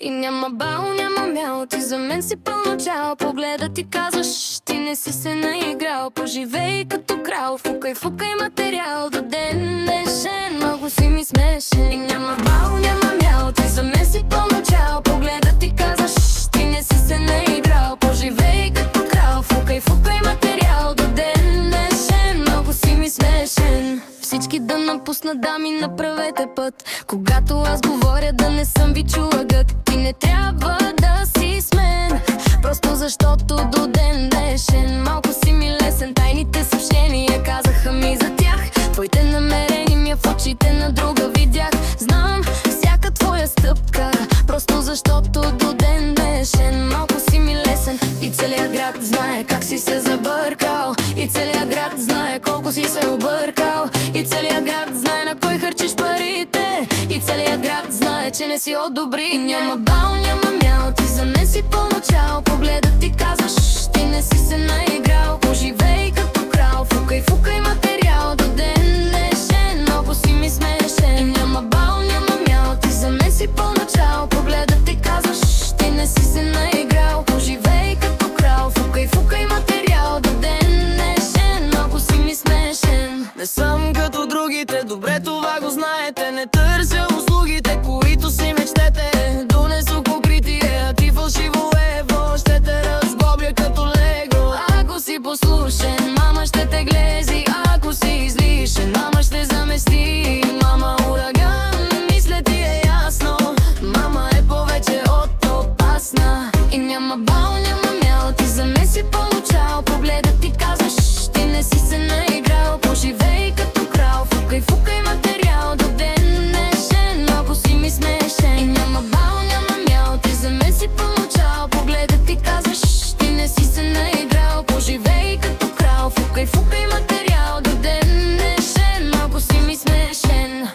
И няма бал, няма мял, ти за мен си пълно чао. Погледа ти казваш, ти не си се наиграл. Поживей като крал, фукай, фукай материал. До ден днешен, много си ми смешен. И няма бал, няма мял, ти за мен си пълно чао. Погледа ти казваш, ти не си се наиграл. Поживей като крал, фукай, фукай материал. До ден днешен, много си ми смешен. Всички да напуснат, да ми направете път. Когато аз говоря, да не съм ви чула гът. Ти не трябва да си с мен, просто защото до ден днешен малко си ми лесен. Тайните съобщения казаха ми за тях. Твоите намерения в очите на друга видях. Знам всяка твоя стъпка, просто защото до ден днешен малко си ми лесен. И целият град знае как си се забъркал. И целият град знае колко си се объркал. И целият град знае на кой харчиш парите. И целият град знае, че не си одобри. Няма бал, няма мял, ти за мен си пълно чао. Погледа ти казваш, ти не си се наиграл. Поживей като крал, фукай, фукай материал. До ден днешен, много си ми смешен. Няма бал, няма мял, ти за мен си пълно чао. Погледа ти казваш, ти не си се наиграл. Поживей като крал, фукай, фукай материал. До ден днешен, много си ми смешен. Не съм като другите, добре това го знаете. Не търся услугите, които си мечтете. Донесох покритие, а ти фалшиво ево. Ще те разглобля като лего. Ако си послушен, мама ще те глези. Ако си излишен, мама ще замести. Мама ураган, мисля ти е ясно. Мама е повече от опасна. И няма бал, няма мял, ти за мен си получал. Погледа ти казваш, ти не си се наиграл. Поживей като крал, фукай, фукай материал. До ден днешен, много си ми смешен. И няма бал, няма мял, ти за мен си получал. Погледа ти казваш, ти не си се наиграл. Поживей като крал, фукай, фукай материал. До ден днешен, много си ми смешен.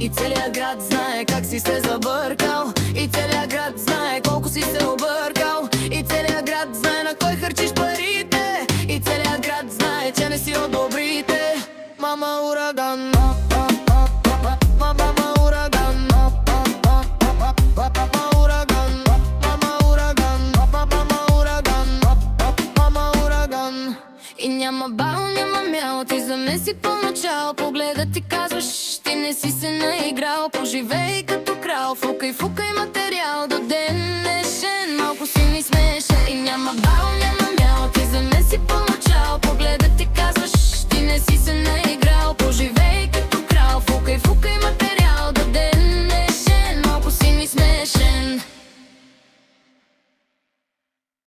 И целият град знае как си се забъркал. И целият град знае колко си се объркал. И целият град знае на кой харчиш парите. И целият град знае, че не си от добрите. Мама ураган, мама ураган, мама ураган, мама ураган, мама ураган, мама ураган. И няма бал, няма мял, ти за мен си пълно чао. Погледа ти казваш, ти не си се наиграл. Поживей като крал, фукай, фукай материал. До ден